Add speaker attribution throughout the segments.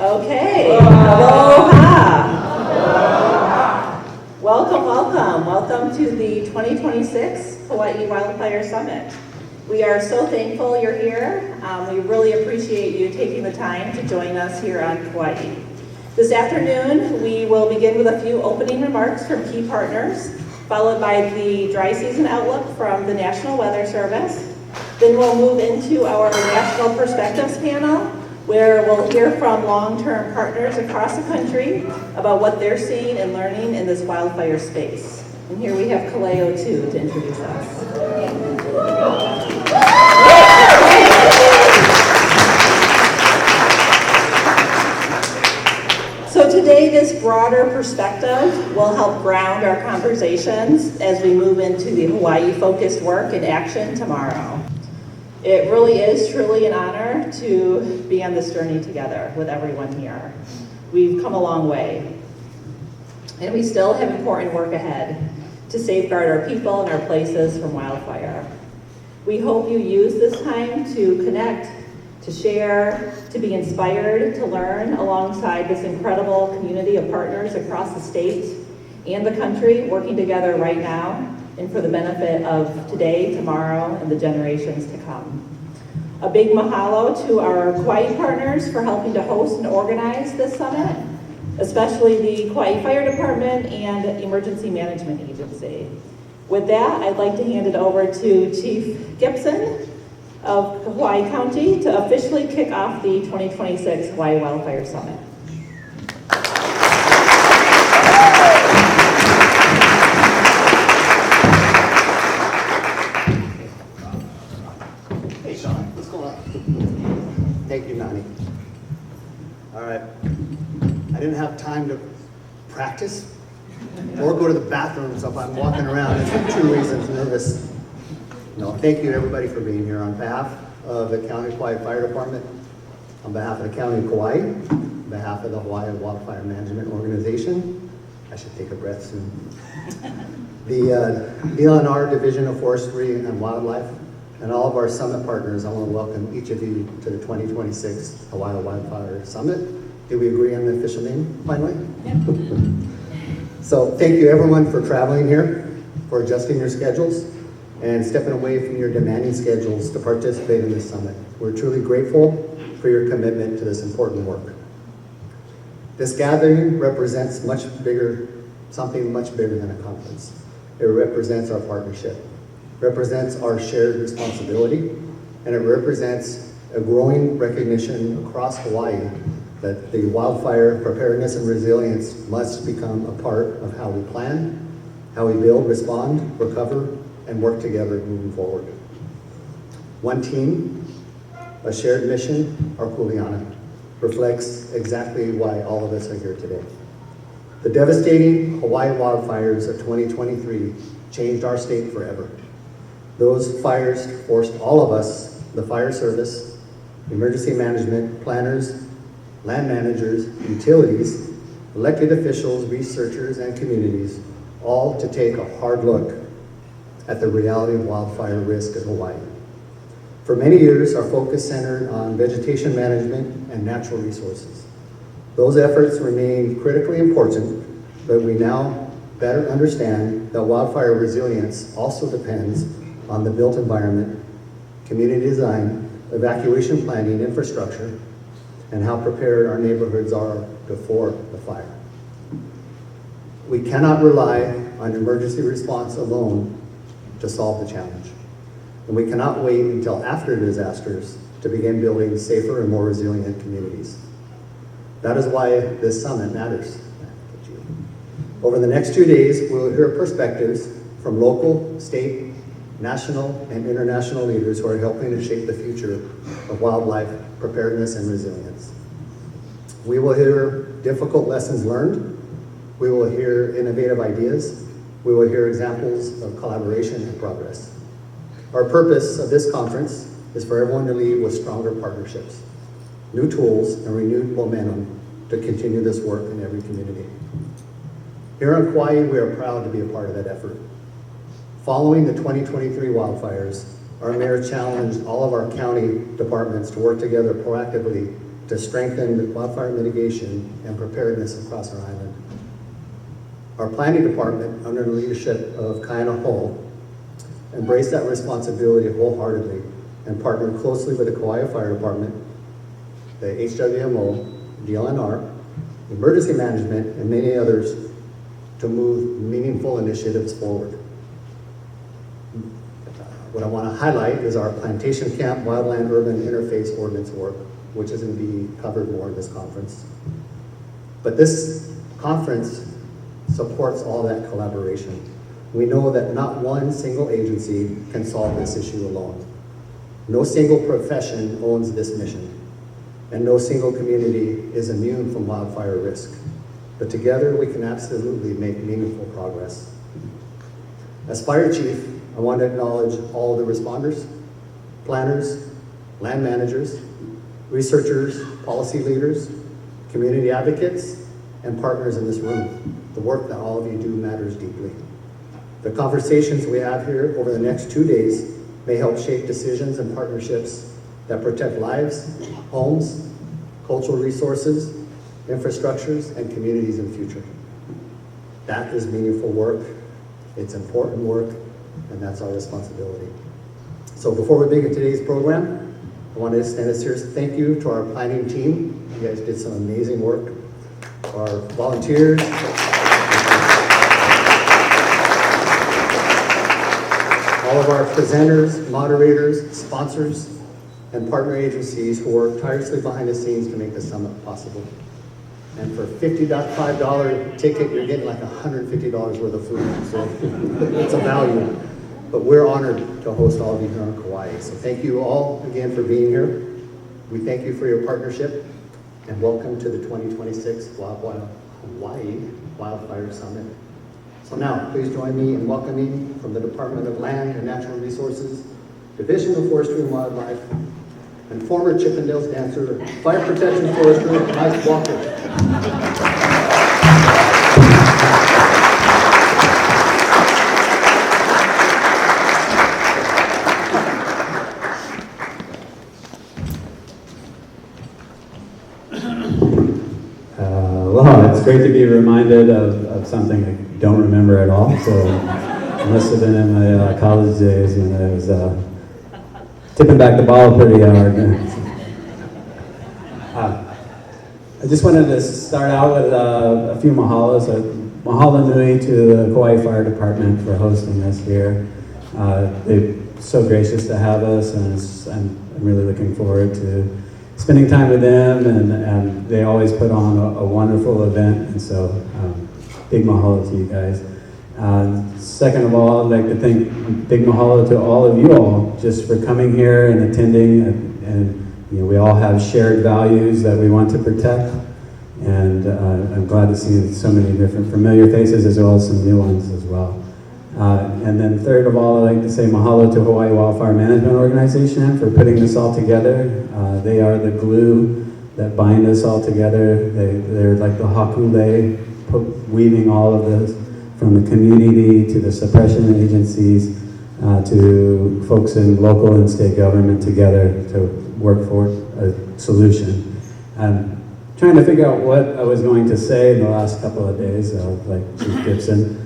Speaker 1: Okay, aloha. Welcome to the 2026 Hawaiʻi Wildfire Summit. We are so thankful you're here. We really appreciate you taking the time to join us here on Kauaʻi. This afternoon, we will begin with a few opening remarks from key partners, followed by the dry season outlook from the National Weather Service. Then we'll move into our National Perspectives panel, where we'll hear from long-term partners across the country about what they're seeing and learning in this wildfire space. And here we have Kaleo too to introduce us. So today, this broader perspective will help ground our conversations as we move into the Hawaii-focused work and action tomorrow. It really is truly an honor to be on this journey together with everyone here. We've come a long way, and we still have important work ahead to safeguard our people and our places from wildfire. We hope you use this time to connect, to share, to be inspired, to learn alongside this incredible community of partners across the state and the country working together right now and for the benefit of today, tomorrow, and the generations to come. A big mahalo to our Kauaʻi partners for helping to host and organize this summit, especially the Kauaʻi Fire Department and Emergency Management Agency. With that, I'd like to hand it over to Chief Gibson of Hawaii County to officially kick off the 2026 Hawaiʻi Wildfire Summit.
Speaker 2: Thank you, Nani. All right. I didn't have time to practice or go to the bathroom, so if I'm walking around, it's for two reasons, nervous. No, thank you to everybody for being here. On behalf of the County Kauaʻi Fire Department, on behalf of the County of Kauaʻi, on behalf of the Hawaiʻi Wildfire Management Organization, I should take a breath soon. The DLNR Division of Forestry and Wildlife, and all of our summit partners, I want to welcome each of you to the 2026 Hawaiʻi Wildfire Summit. Did we agree on the official name finally?
Speaker 1: Yeah.
Speaker 2: So thank you everyone for traveling here, for adjusting your schedules, and stepping away from your demanding schedules to participate in this summit. We're truly grateful for your commitment to this important work. This gathering represents something much bigger than a conference. It represents our partnership, represents our shared responsibility, and it represents a growing recognition across Hawaii that the wildfire preparedness and resilience must become a part of how we plan, how we build, respond, recover, and work together moving forward. One team, a shared mission, our kuleana, reflects exactly why all of us are here today. The devastating Hawaii wildfires of 2023 changed our state forever. Those fires forced all of us, the fire service, emergency management, planners, land managers, utilities, elected officials, researchers, and communities, all to take a hard look at the reality of wildfire risk in Hawaii. For many years, our focus centered on vegetation management and natural resources. Those efforts remain critically important, but we now better understand that wildfire resilience also depends on the built environment, community design, evacuation planning, infrastructure, and how prepared our neighborhoods are before the fire. We cannot rely on emergency response alone to solve the challenge. And we cannot wait until after disasters to begin building safer and more resilient communities. That is why this summit matters. Over the next 2 days, we will hear perspectives from local, state, national, and international leaders who are helping to shape the future of wildlife preparedness and resilience. We will hear difficult lessons learned. We will hear innovative ideas. We will hear examples of collaboration and progress. Our purpose of this conference is for everyone to leave with stronger partnerships, new tools, and renewed momentum to continue this work in every community. Here on Kauaʻi, we are proud to be a part of that effort. Following the 2023 wildfires, our mayor challenged all of our county departments to work together proactively to strengthen wildfire mitigation and preparedness across our island. Our planning department, under the leadership of Kaina Hull, embraced that responsibility wholeheartedly and partnered closely with the Kauaʻi Fire Department, the HWMO, DLNR, emergency management, and many others to move meaningful initiatives forward. What I want to highlight is our plantation camp wildland urban interface ordinance work, which is going to be covered more in this conference. But this conference supports all that collaboration. We know that not one single agency can solve this issue alone. No single profession owns this mission, and no single community is immune from wildfire risk. But together we can absolutely make meaningful progress. As fire chief, I want to acknowledge all the responders, planners, land managers, researchers, policy leaders, community advocates, and partners in this room. The work that all of you do matters deeply. The conversations we have here over the next 2 days may help shape decisions and partnerships that protect lives, homes, cultural resources, infrastructures, and communities in the future. That is meaningful work, it's important work, and that's our responsibility. So before we begin today's program, I want to extend a serious thank you to our planning team. You guys did some amazing work. Our volunteers, all of our presenters, moderators, sponsors, and partner agencies who work tirelessly behind the scenes to make the summit possible. And for $50.5 ticket, you're getting like $150 worth of food, so it's a value. But we're honored to host all of you here on Kauaʻi. So thank you all again for being here. We thank you for your partnership, and welcome to the 2026 Hawaiʻi Wildfire Summit. So now, please join me in welcoming from the Department of Land and Natural Resources, Division of Forestry and Wildlife, and former Chippendales dancer, fire protection forester, Mike Walker.
Speaker 3: Well, it's great to be reminded of something I don't remember at all. So it must have been in my college days when I was tipping back the ball pretty hard. I just wanted to start out with a few mahalos. Mahalo nui to the Kauaʻi Fire Department for hosting us here. They're so gracious to have us, and I'm really looking forward to spending time with them, and they always put on a wonderful event, and so big mahalo to you guys. Second of all, I'd like to thank big mahalo to all of you all just for coming here and attending, and you know, we all have shared values that we want to protect, and I'm glad to see so many different familiar faces as well as some new ones as well. And then third of all, I'd like to say mahalo to Hawaiʻi Wildfire Management Organization for putting this all together. They are the glue that bind us all together. They're like the hakule, weaving all of this from the community to the suppression agencies to folks in local and state government together to work for a solution. I'm trying to figure out what I was going to say in the last couple of days, like Chief Gibson.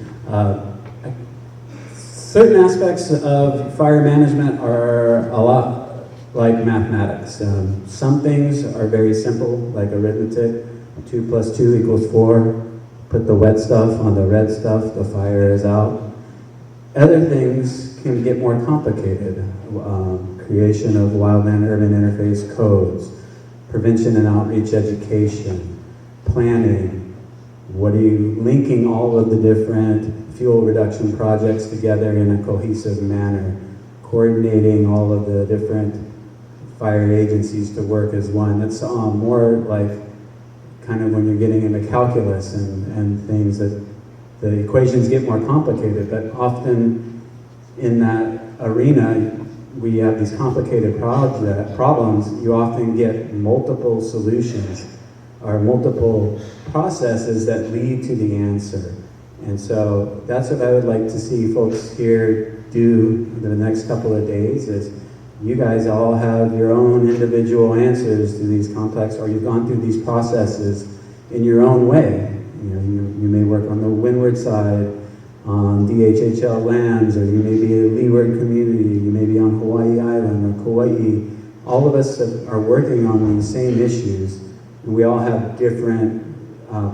Speaker 3: Certain aspects of fire management are a lot like mathematics. Some things are very simple, like arithmetic. 2 + 2 = 4. Put the wet stuff on the red stuff, the fire is out. Other things can get more complicated. Creation of wildland urban interface codes, prevention and outreach education, planning. What are you linking all of the different fuel reduction projects together in a cohesive manner, coordinating all of the different fire agencies to work as one. That's more like kind of when you're getting into calculus and things, that the equations get more complicated, but often in that arena, we have these complicated problems, you often get multiple solutions or multiple processes that lead to the answer. And so that's what I would like to see folks here do in the next couple of days, is you guys all have your own individual answers to these complex, or you've gone through these processes in your own way. You may work on the windward side, on DHHL lands, or you may be a leeward community, you may be on Hawaii Island or Kauaʻi. All of us are working on these same issues, and we all have different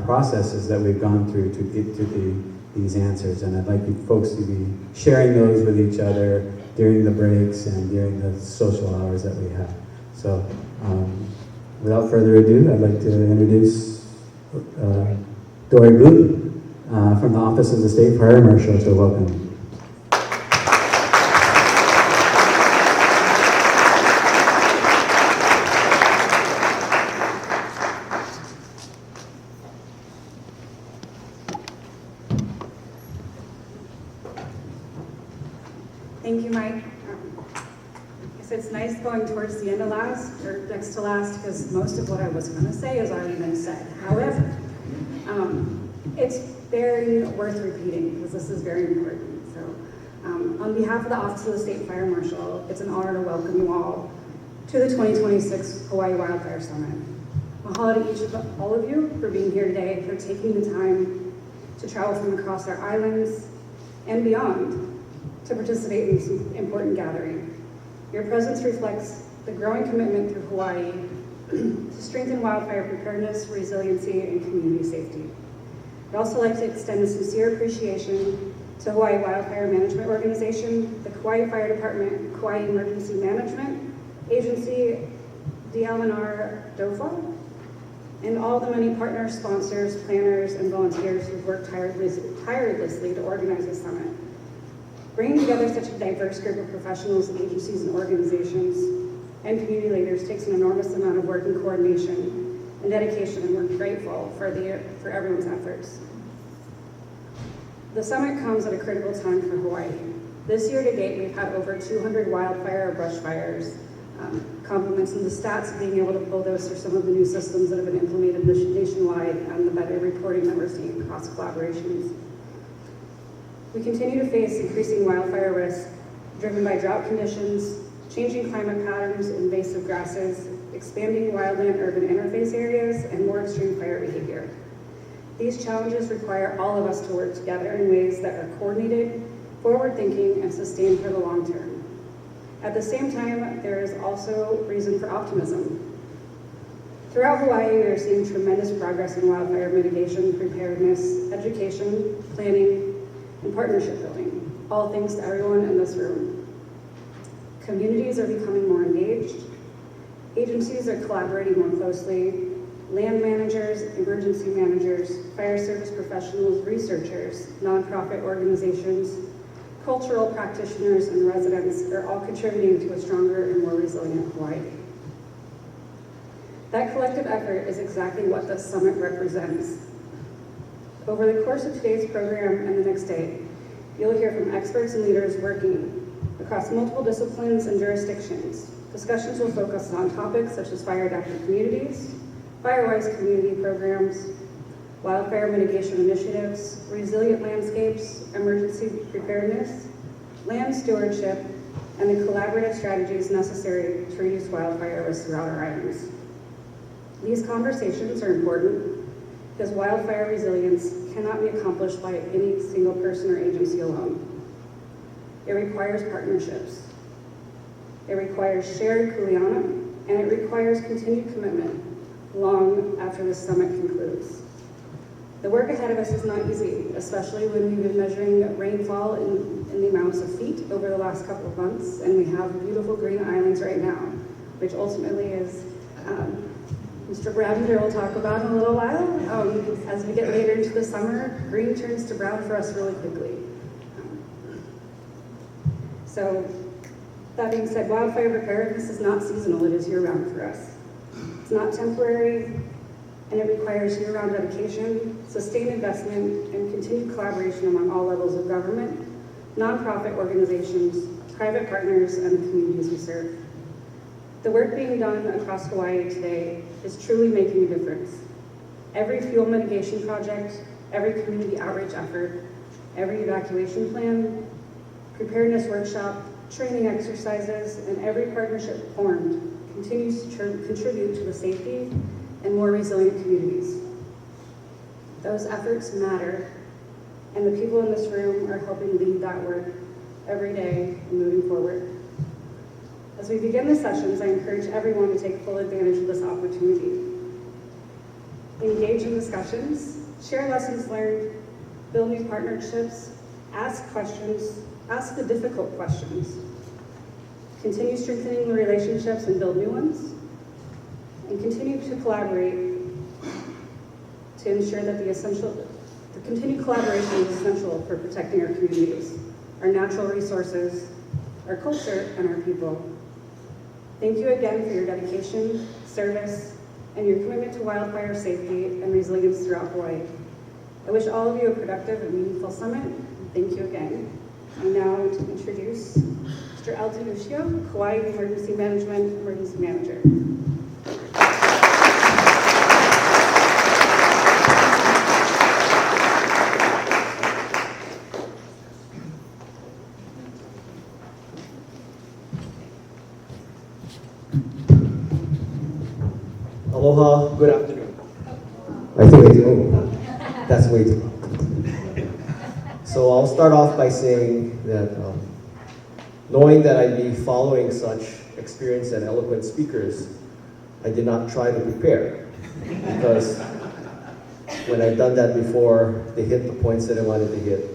Speaker 3: processes that we've gone through to get to these answers. And I'd like you folks to be sharing those with each other during the breaks and during the social hours that we have. So without further ado, I'd like to introduce Dori from the Office of the State Fire Marshal. So welcome.
Speaker 4: Thank you, Mike. I guess it's nice going towards the end of last, or next to last, because most of what I was going to say has already been said. However, it's very worth repeating, because this is very important. So, on behalf of the Office of the State Fire Marshal, it's an honor to welcome you all to the 2026 Hawaiʻi Wildfire Summit. Mahalo to all of you for being here today, for taking the time to travel from across our islands and beyond to participate in this important gathering. Your presence reflects the growing commitment through Hawaii to strengthen wildfire preparedness, resiliency, and community safety. I'd also like to extend a sincere appreciation to Hawaiʻi Wildfire Management Organization, the Kauaʻi Fire Department, Kauaʻi Emergency Management Agency, DLNR DOFA, and all the many partners, sponsors, planners, and volunteers who've worked tirelessly to organize this summit. Bringing together such a diverse group of professionals, agencies, and organizations and community leaders takes an enormous amount of work and coordination and dedication, and we're grateful for everyone's efforts. The summit comes at a critical time for Hawaii. This year to date, we've had over 200 wildfire or brush fires, compliments in the stats of being able to pull those through some of the new systems that have been implemented nationwide and the better reporting that we're seeing across collaborations. We continue to face increasing wildfire risk driven by drought conditions, changing climate patterns, invasive grasses, expanding wildland-urban interface areas, and more extreme fire behavior. These challenges require all of us to work together in ways that are coordinated, forward-thinking, and sustained for the long term. At the same time, there is also reason for optimism. Throughout Hawaii, we are seeing tremendous progress in wildfire mitigation, preparedness, education, planning, and partnership building, all thanks to everyone in this room. Communities are becoming more engaged, agencies are collaborating more closely, land managers, emergency managers, fire service professionals, researchers, nonprofit organizations, cultural practitioners, and residents are all contributing to a stronger and more resilient Hawaii. That collective effort is exactly what this summit represents. Over the course of today's program and the next day, you'll hear from experts and leaders working across multiple disciplines and jurisdictions. Discussions will focus on topics such as fire-adapted communities, fire-wise community programs, wildfire mitigation initiatives, resilient landscapes, emergency preparedness, land stewardship, and the collaborative strategies necessary to reduce wildfire risk throughout our islands. These conversations are important because wildfire resilience cannot be accomplished by any single person or agency alone. It requires partnerships. It requires shared kuleana, and it requires continued commitment long after the summit concludes. The work ahead of us is not easy, especially when we've been measuring rainfall in the amounts of feet over the last couple of months, and we have beautiful green islands right now, which ultimately is Mr. Bravender will talk about in a little while. As we get later into the summer, green turns to brown for us really quickly. So, that being said, wildfire preparedness is not seasonal, it is year-round for us. It's not temporary, and it requires year-round dedication, sustained investment, and continued collaboration among all levels of government, nonprofit organizations, private partners, and the communities we serve. The work being done across Hawaii today is truly making a difference. Every fuel mitigation project, every community outreach effort, every evacuation plan, preparedness workshop, training exercises, and every partnership formed continues to contribute to the safety and more resilient communities. Those efforts matter, and the people in this room are helping lead that work every day and moving forward. As we begin the sessions, I encourage everyone to take full advantage of this opportunity. Engage in discussions, share lessons learned, build new partnerships, ask questions, ask the difficult questions, continue strengthening the relationships and build new ones, and continue to collaborate to ensure that the continued collaboration is essential for protecting our communities, our natural resources, our culture, and our people. Thank you again for your dedication, service, and your commitment to wildfire safety and resilience throughout Hawaii. I wish all of you a productive and meaningful summit. Thank you again. I'm now to introduce Mr. Elton Ushio, Kauaʻi Emergency Management Emergency Manager.
Speaker 5: Aloha, good afternoon. I think that's way too long. So I'll start off by saying that knowing that I'd be following such experienced and eloquent speakers, I did not try to prepare, because when I've done that before, they hit the points that I wanted to hit,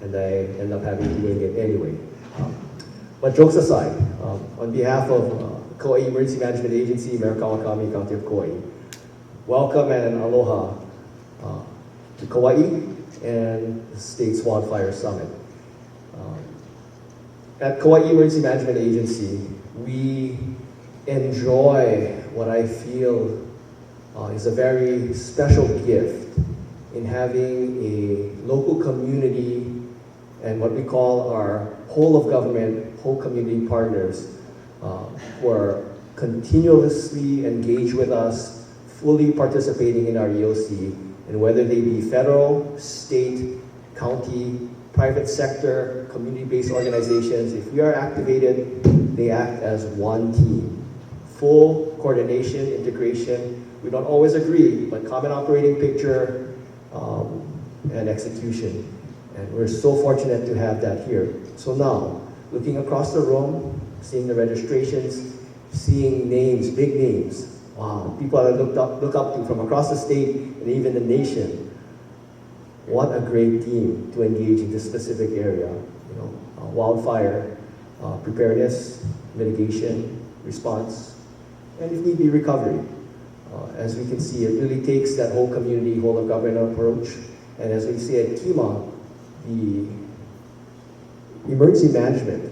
Speaker 5: and I end up having to wing it anyway. But jokes aside, on behalf of Kauaʻi Emergency Management Agency, Mayor Kawakami, County of Kauaʻi, welcome and aloha to Kauaʻi and the state's Wildfire Summit. At Kauaʻi Emergency Management Agency, we enjoy what I feel is a very special gift in having a local community and what we call our whole of government, whole community partners who are continuously engaged with us, fully participating in our EOC, and whether they be federal, state, county, private sector, community-based organizations, if we are activated, they act as one team. Full coordination, integration. We don't always agree, but common operating picture and execution. And we're so fortunate to have that here. So now, looking across the room, seeing the registrations, seeing names, big names. Wow, people I look up to from across the state and even the nation. What a great team to engage in this specific area. You know, wildfire preparedness, mitigation, response, and if need be, recovery. As we can see, it really takes that whole community, whole of government approach. And as we say at KIMA, the emergency management,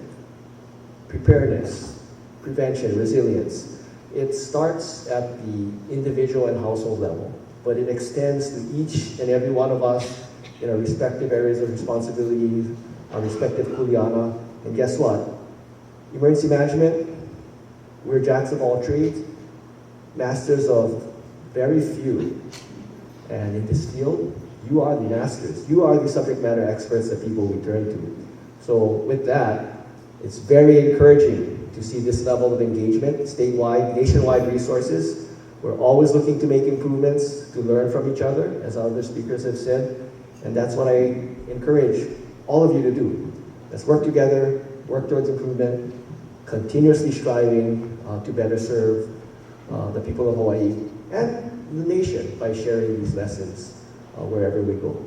Speaker 5: preparedness, prevention, resilience, it starts at the individual and household level, but it extends to each and every one of us in our respective areas of responsibility, our respective kuleana. And guess what? Emergency management, we're jacks of all trades, masters of very few. And in this field, you are the masters. You are the subject matter experts that people we turn to. So with that, it's very encouraging to see this level of engagement, statewide, nationwide resources. We're always looking to make improvements, to learn from each other, as other speakers have said. And that's what I encourage all of you to do. Let's work together, work towards improvement, continuously striving to better serve the people of Hawaii and the nation by sharing these lessons wherever we go.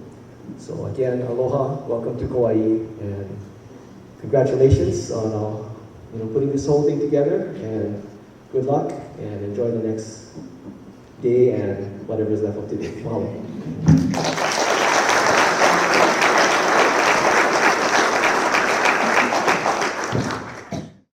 Speaker 5: So again, aloha, welcome to Kauaʻi, and congratulations on putting this whole thing together, and good luck, and enjoy the next day and whatever is left of today. Mahalo.